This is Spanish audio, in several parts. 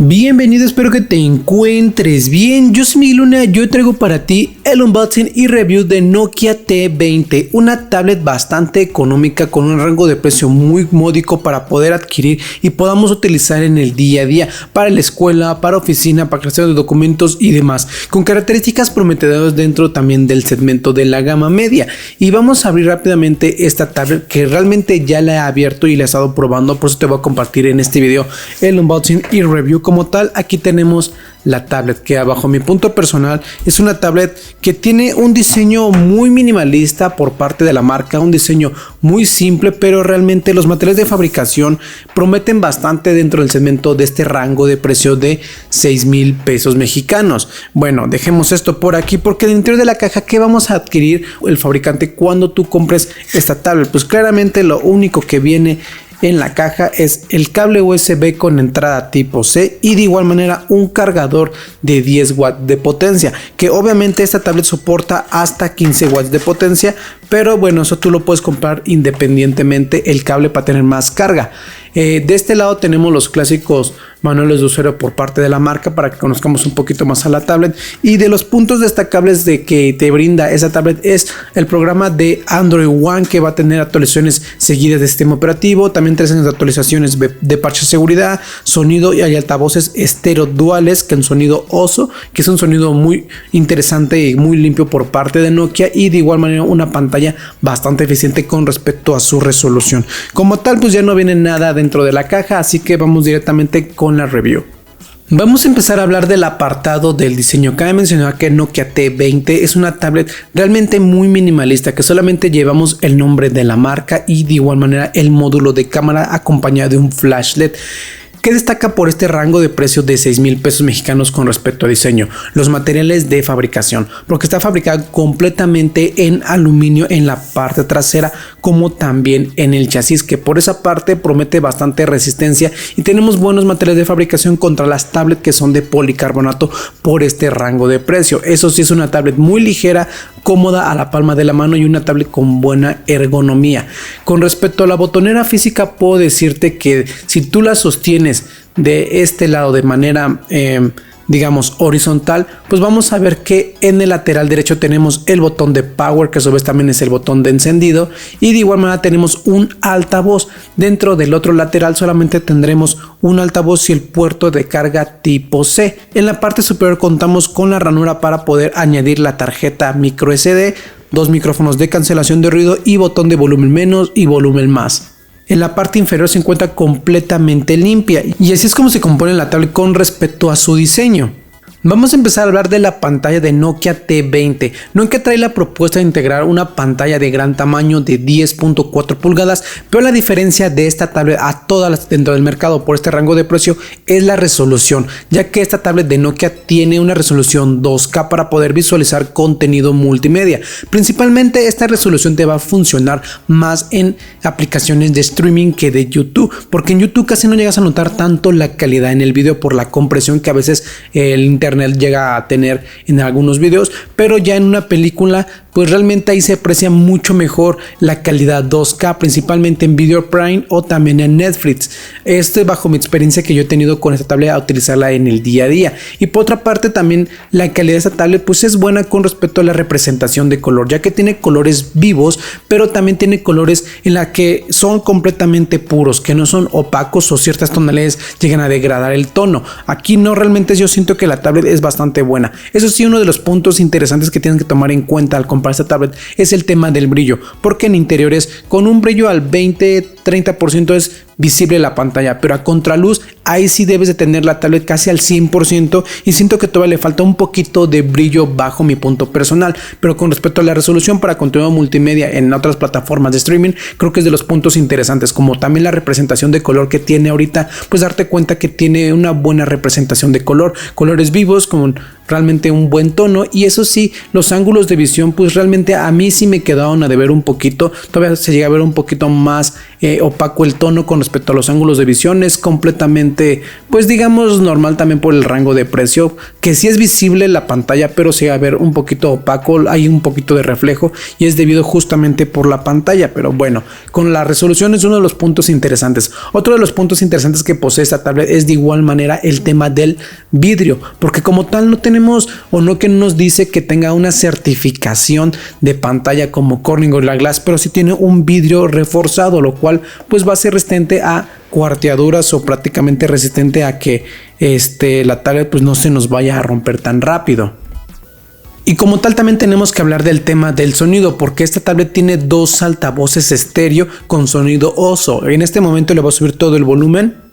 Bienvenido, espero que te encuentres bien. Yo soy Miguel Luna, yo traigo para ti el unboxing y review de Nokia T20, una tablet bastante económica con un rango de precio muy módico para poder adquirir y podamos utilizar en el día a día, para la escuela, para oficina, para creación de documentos y demás, con características prometedoras dentro también del segmento de la gama media. Y vamos a abrir rápidamente esta tablet que realmente ya la he abierto y la he estado probando, por eso te voy a compartir en este video el unboxing y review como tal. Aquí tenemos la tablet que, bajo mi punto personal, es una tablet que tiene un diseño muy minimalista por parte de la marca, un diseño muy simple, pero realmente los materiales de fabricación prometen bastante dentro del segmento de este rango de precio de 6,000 pesos mexicanos. Bueno, dejemos esto por aquí porque dentro de la caja, ¿qué vamos a adquirir el fabricante cuando tú compres esta tablet? Pues claramente lo único que viene en la caja es el cable USB con entrada tipo C y de igual manera un cargador de 10 watts de potencia, que obviamente esta tablet soporta hasta 15 watts de potencia, pero bueno, eso tú lo puedes comprar independientemente el cable para tener más carga. De este lado tenemos los clásicos manuales de usuario por parte de la marca para que conozcamos un poquito más a la tablet, y de los puntos destacables de que te brinda esa tablet es el programa de Android One, que va a tener actualizaciones seguidas de sistema operativo, también 3 años de actualizaciones de parche de seguridad, sonido y hay altavoces estéreo duales que en sonido OSO, que es un sonido muy interesante y muy limpio por parte de Nokia, y de igual manera una pantalla bastante eficiente con respecto a su resolución. Como tal, pues ya no viene nada dentro de la caja, así que vamos directamente con la review. Vamos a empezar a hablar del apartado del diseño. Cabe mencionar que Nokia T20 es una tablet realmente muy minimalista, que solamente llevamos el nombre de la marca y de igual manera el módulo de cámara acompañado de un flash LED. ¿Qué destaca por este rango de precio de 6,000 pesos mexicanos con respecto a diseño? Los materiales de fabricación, porque está fabricado completamente en aluminio en la parte trasera como también en el chasis, que por esa parte promete bastante resistencia, y tenemos buenos materiales de fabricación contra las tablets que son de policarbonato por este rango de precio. Eso sí, es una tablet muy ligera, cómoda a la palma de la mano y una tablet con buena ergonomía. Con respecto a la botonera física, puedo decirte que si tú la sostienes de este lado de manera digamos horizontal, pues vamos a ver que en el lateral derecho tenemos el botón de power, que a su vez también es el botón de encendido, y de igual manera tenemos un altavoz. Dentro del otro lateral solamente tendremos un altavoz y el puerto de carga tipo C. En la parte superior contamos con la ranura para poder añadir la tarjeta micro SD, 2 micrófonos de cancelación de ruido y botón de volumen menos y volumen más. En la parte inferior se encuentra completamente limpia, y así es como se compone la tablet con respecto a su diseño. Vamos a empezar a hablar de la pantalla de Nokia T20. Nokia trae la propuesta de integrar una pantalla de gran tamaño de 10.4 pulgadas, pero la diferencia de esta tablet a todas las dentro del mercado por este rango de precio es la resolución, ya que esta tablet de Nokia tiene una resolución 2K para poder visualizar contenido multimedia. Principalmente esta resolución te va a funcionar más en aplicaciones de streaming que de YouTube, porque en YouTube casi no llegas a notar tanto la calidad en el video por la compresión que a veces el internet llega a tener en algunos videos, pero ya en una película pues realmente ahí se aprecia mucho mejor la calidad 2K, principalmente en Video Prime o también en Netflix. Esto es bajo mi experiencia que yo he tenido con esta tablet a utilizarla en el día a día. Y por otra parte también la calidad de esta tablet pues es buena con respecto a la representación de color, ya que tiene colores vivos, pero también tiene colores en la que son completamente puros, que no son opacos o ciertas tonalidades llegan a degradar el tono. Aquí no, realmente yo siento que la tablet es bastante buena. Eso sí, uno de los puntos interesantes que tienen que tomar en cuenta al comprar esta tablet es el tema del brillo, porque en interiores con un brillo al 20-30% es visible la pantalla, pero a contraluz ahí sí debes de tener la tablet casi al 100%, y siento que todavía le falta un poquito de brillo bajo mi punto personal. Pero con respecto a la resolución para contenido multimedia en otras plataformas de streaming, creo que es de los puntos interesantes, como también la representación de color que tiene ahorita, pues darte cuenta que tiene una buena representación de color, colores vivos con realmente un buen tono, y eso sí, los ángulos de visión pues realmente a mí sí me quedaron a deber un poquito. Todavía se llega a ver un poquito más opaco el tono con respecto a los ángulos de visión. Es completamente pues digamos normal también por el rango de precio, que sí es visible la pantalla, pero se va a ver un poquito opaco, hay un poquito de reflejo y es debido justamente por la pantalla. Pero bueno, con la resolución es uno de los puntos interesantes. Otro de los puntos interesantes que posee esta tablet es de igual manera el tema del vidrio, porque como tal no tenemos, o no que nos dice que tenga una certificación de pantalla como Corning Gorilla Glass, pero sí tiene un vidrio reforzado, lo cual pues va a ser resistente a cuarteaduras o prácticamente resistente a que la tablet pues no se nos vaya a romper tan rápido. Y como tal también tenemos que hablar del tema del sonido, porque esta tablet tiene dos altavoces estéreo con sonido OSO. En este momento le voy a subir todo el volumen.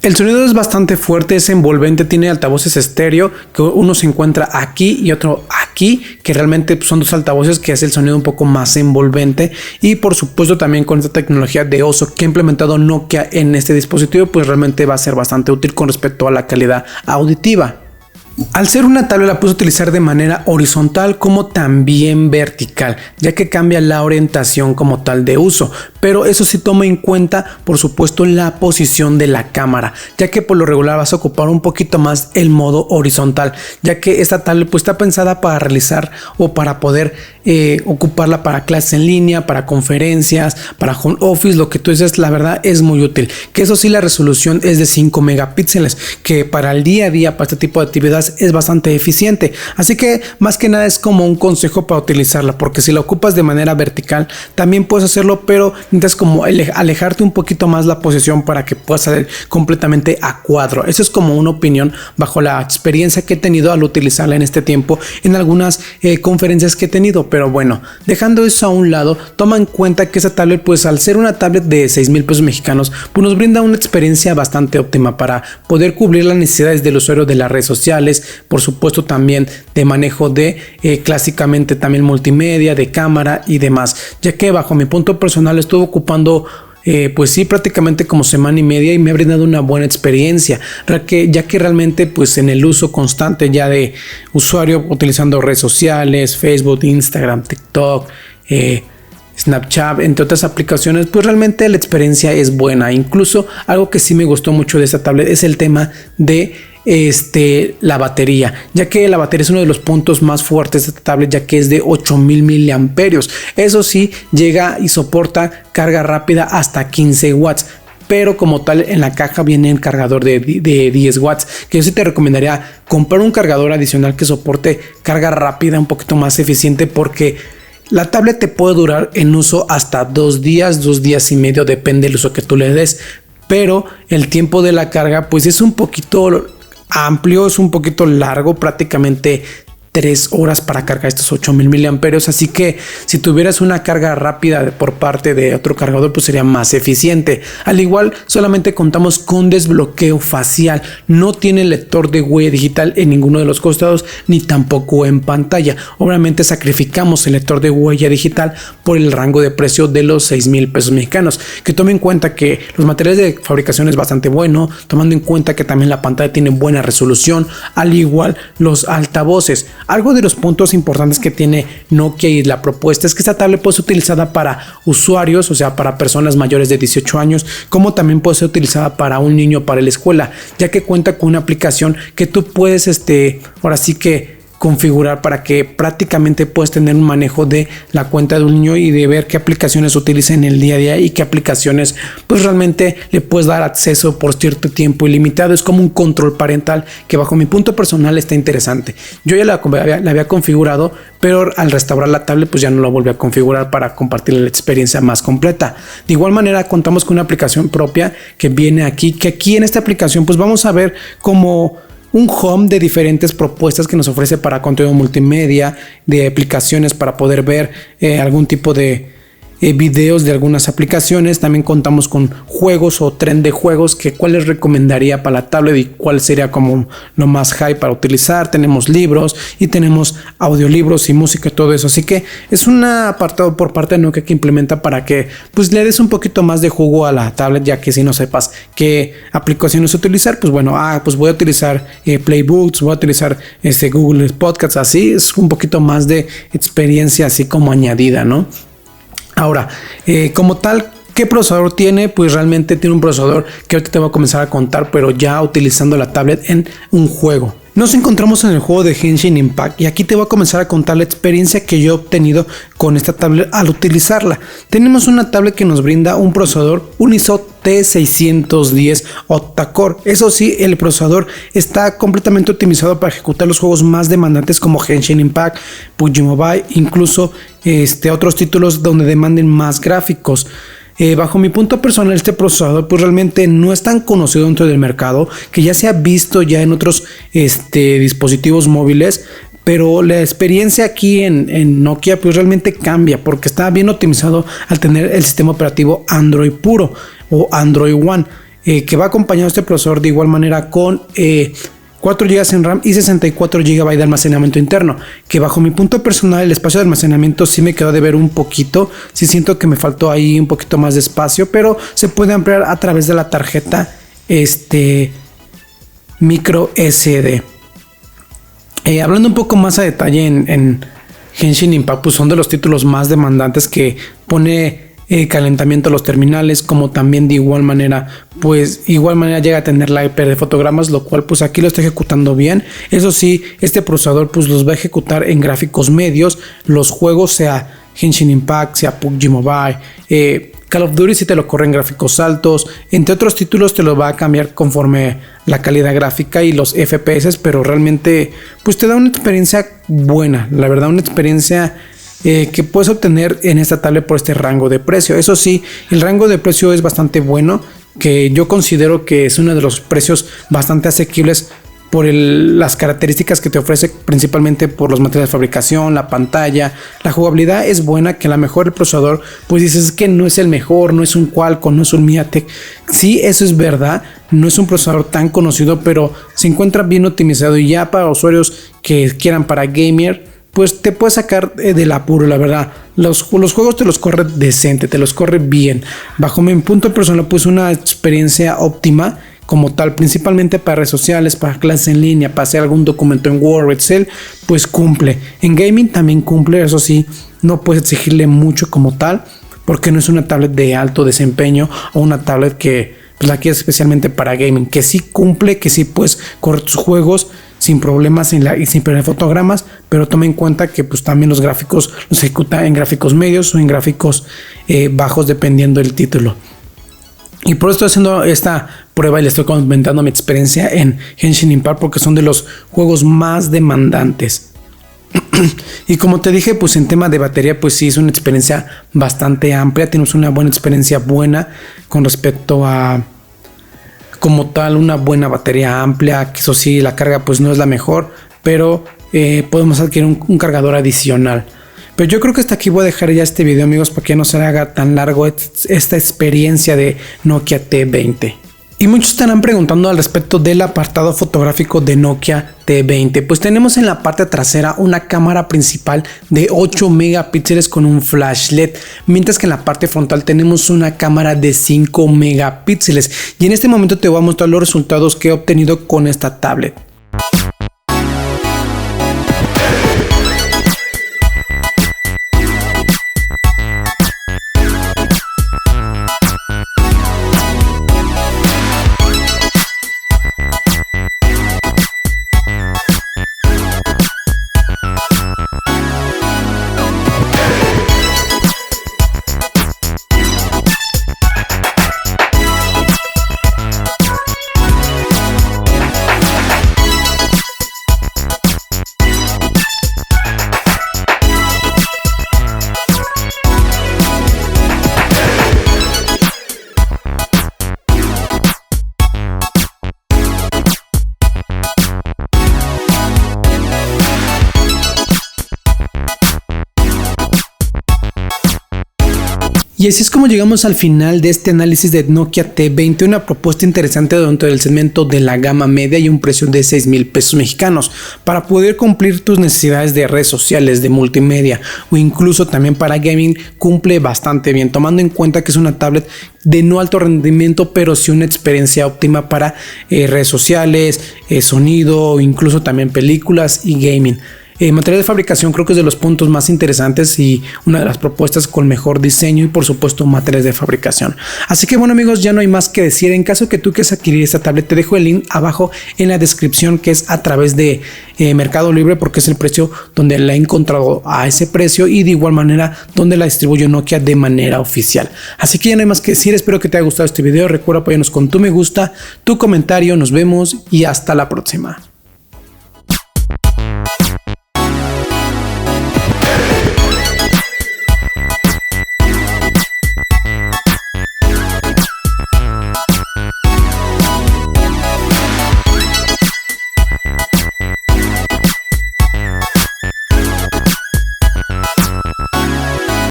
El sonido es bastante fuerte, es envolvente, tiene altavoces estéreo, que uno se encuentra aquí y otro aquí, que realmente son dos altavoces que hace el sonido un poco más envolvente. Y por supuesto también con esta tecnología de OSO que ha implementado Nokia en este dispositivo, pues realmente va a ser bastante útil con respecto a la calidad auditiva. Al ser una tablet la puedes utilizar de manera horizontal como también vertical, ya que cambia la orientación como tal de uso, pero eso sí toma en cuenta por supuesto la posición de la cámara, ya que por lo regular vas a ocupar un poquito más el modo horizontal, ya que esta tablet pues está pensada para realizar o para poder ocuparla para clases en línea, para conferencias, para home office, lo que tú dices, la verdad es muy útil. Que eso sí, la resolución es de 5 megapíxeles, que para el día a día, para este tipo de actividades es bastante eficiente. Así que más que nada es como un consejo para utilizarla, porque si la ocupas de manera vertical también puedes hacerlo, pero necesitas como alejarte un poquito más la posición para que puedas salir completamente a cuadro. Eso es como una opinión bajo la experiencia que he tenido al utilizarla en este tiempo en algunas conferencias que he tenido. Pero bueno, dejando eso a un lado, toma en cuenta que esa tablet, pues al ser una tablet de 6,000 pesos mexicanos, pues nos brinda una experiencia bastante óptima para poder cubrir las necesidades del usuario de las redes sociales, por supuesto también de manejo de clásicamente también multimedia, de cámara y demás, ya que bajo mi punto personal estuve ocupando pues sí, prácticamente como semana y media y me ha brindado una buena experiencia, ya que realmente pues en el uso constante ya de usuario utilizando redes sociales, Facebook, Instagram, TikTok, Snapchat, entre otras aplicaciones, pues realmente la experiencia es buena. Incluso algo que sí me gustó mucho de esta tablet es el tema de la batería, ya que la batería es uno de los puntos más fuertes de esta tablet, ya que es de 8,000 miliamperios. Eso sí, llega y soporta carga rápida hasta 15 watts. Pero como tal en la caja viene el cargador de 10 watts, que yo sí te recomendaría comprar un cargador adicional que soporte carga rápida un poquito más eficiente, porque la tablet te puede durar en uso hasta 2 días, 2 días y medio, depende del uso que tú le des. Pero el tiempo de la carga pues es un poquito amplio, es un poquito largo, prácticamente 3 horas para cargar estos 8,000 miliamperios. Así que si tuvieras una carga rápida por parte de otro cargador, pues sería más eficiente. Al igual, solamente contamos con desbloqueo facial, no tiene lector de huella digital en ninguno de los costados ni tampoco en pantalla. Obviamente sacrificamos el lector de huella digital por el rango de precio de los 6,000 pesos mexicanos, que tome en cuenta que los materiales de fabricación es bastante bueno, tomando en cuenta que también la pantalla tiene buena resolución, al igual los altavoces. Algo de los puntos importantes que tiene Nokia y la propuesta es que esta tablet puede ser utilizada para usuarios, o sea, para personas mayores de 18 años, como también puede ser utilizada para un niño para la escuela, ya que cuenta con una aplicación que tú puedes, ahora sí que configurar para que prácticamente puedas tener un manejo de la cuenta de un niño y de ver qué aplicaciones utiliza en el día a día y qué aplicaciones pues realmente le puedes dar acceso por cierto tiempo ilimitado. Es como un control parental que bajo mi punto personal está interesante. Yo ya la había configurado, pero al restaurar la tablet pues ya no la volví a configurar para compartir la experiencia más completa. De igual manera contamos con una aplicación propia que viene aquí, que aquí en esta aplicación pues vamos a ver cómo un home de diferentes propuestas que nos ofrece para contenido multimedia, de aplicaciones para poder ver algún tipo de videos de algunas aplicaciones. También contamos con juegos o tren de juegos que cuál les recomendaría para la tablet y cuál sería como lo más high para utilizar. Tenemos libros y tenemos audiolibros y música y todo eso. Así que es un apartado por parte de Nokia que implementa para que pues le des un poquito más de jugo a la tablet, ya que si no sepas qué aplicaciones utilizar, pues bueno, pues voy a utilizar Playbooks, voy a utilizar Google Podcasts, así es un poquito más de experiencia así como añadida, ¿no? Ahora, como tal, ¿qué procesador tiene? Pues realmente tiene un procesador que ahorita te voy a comenzar a contar, pero ya utilizando la tablet en un juego. Nos encontramos en el juego de Genshin Impact y aquí te voy a comenzar a contar la experiencia que yo he obtenido con esta tablet al utilizarla. Tenemos una tablet que nos brinda un procesador Unisoc T610 octa-core. Eso sí, el procesador está completamente optimizado para ejecutar los juegos más demandantes como Genshin Impact, PUBG Mobile, incluso otros títulos donde demanden más gráficos. Bajo mi punto personal, este procesador pues realmente no es tan conocido dentro del mercado, que ya se ha visto ya en otros dispositivos móviles, pero la experiencia aquí en Nokia pues realmente cambia porque está bien optimizado al tener el sistema operativo Android puro o Android One, que va acompañado este procesador de igual manera con 4 GB en RAM y 64 GB de almacenamiento interno, que bajo mi punto personal el espacio de almacenamiento sí me quedó de ver un poquito, sí siento que me faltó ahí un poquito más de espacio, pero se puede ampliar a través de la tarjeta micro SD. Hablando un poco más a detalle en Genshin Impact, pues son de los títulos más demandantes que pone calentamiento a los terminales, como también de igual manera llega a tener la hiper de fotogramas, lo cual pues aquí lo está ejecutando bien. Eso sí, este procesador pues los va a ejecutar en gráficos medios, los juegos sea Genshin Impact, sea PUBG Mobile, Call of Duty si te lo corre en gráficos altos, entre otros títulos te lo va a cambiar conforme la calidad gráfica y los FPS, pero realmente pues te da una experiencia buena, la verdad, una experiencia que puedes obtener en esta tablet por este rango de precio. Eso sí, el rango de precio es bastante bueno, que yo considero que es uno de los precios bastante asequibles por las características que te ofrece, principalmente por los materiales de fabricación, la pantalla, la jugabilidad es buena, que a lo mejor el procesador pues dices que no es el mejor, no es un Qualcomm, no es un MediaTek. Sí, eso es verdad, no es un procesador tan conocido, pero se encuentra bien optimizado y ya para usuarios que quieran para gamer, pues te puede sacar del apuro, la verdad. Los juegos te los corre decente, te los corre bien. Bajo mi punto personal, pues una experiencia óptima como tal, principalmente para redes sociales, para clases en línea, para hacer algún documento en Word, Excel, pues cumple. En gaming también cumple, eso sí, no puedes exigirle mucho como tal, porque no es una tablet de alto desempeño o una tablet que pues la quieres especialmente para gaming, que sí cumple, que sí puedes correr tus juegos sin problemas y sin perder fotogramas, pero toma en cuenta que pues también los gráficos los ejecuta en gráficos medios o en gráficos bajos dependiendo del título. Y por eso estoy haciendo esta prueba y le estoy comentando mi experiencia en Genshin Impact porque son de los juegos más demandantes. Y como te dije, pues en tema de batería, pues sí es una experiencia bastante amplia. Tenemos una buena experiencia buena con respecto a como tal una buena batería amplia, que eso sí, la carga pues no es la mejor, pero podemos adquirir un cargador adicional. Pero yo creo que hasta aquí voy a dejar ya este video, amigos, para que no se haga tan largo esta experiencia de Nokia T20. Y muchos estarán preguntando al respecto del apartado fotográfico de Nokia T20. Pues tenemos en la parte trasera una cámara principal de 8 megapíxeles con un flash LED, mientras que en la parte frontal tenemos una cámara de 5 megapíxeles. Y en este momento te voy a mostrar los resultados que he obtenido con esta tablet. Y así es como llegamos al final de este análisis de Nokia T20, una propuesta interesante dentro del segmento de la gama media y un precio de 6,000 pesos mexicanos para poder cumplir tus necesidades de redes sociales, de multimedia o incluso también para gaming. Cumple bastante bien, tomando en cuenta que es una tablet de no alto rendimiento, pero sí una experiencia óptima para redes sociales, sonido, incluso también películas y gaming. Material de fabricación creo que es de los puntos más interesantes y una de las propuestas con mejor diseño y por supuesto materiales de fabricación. Así que bueno amigos, ya no hay más que decir. En caso que tú quieras adquirir esta tablet, te dejo el link abajo en la descripción, que es a través de Mercado Libre, porque es el precio donde la he encontrado a ese precio y de igual manera donde la distribuye Nokia de manera oficial. Así que ya no hay más que decir. Espero que te haya gustado este video. Recuerda apoyarnos con tu me gusta, tu comentario. Nos vemos y hasta la próxima.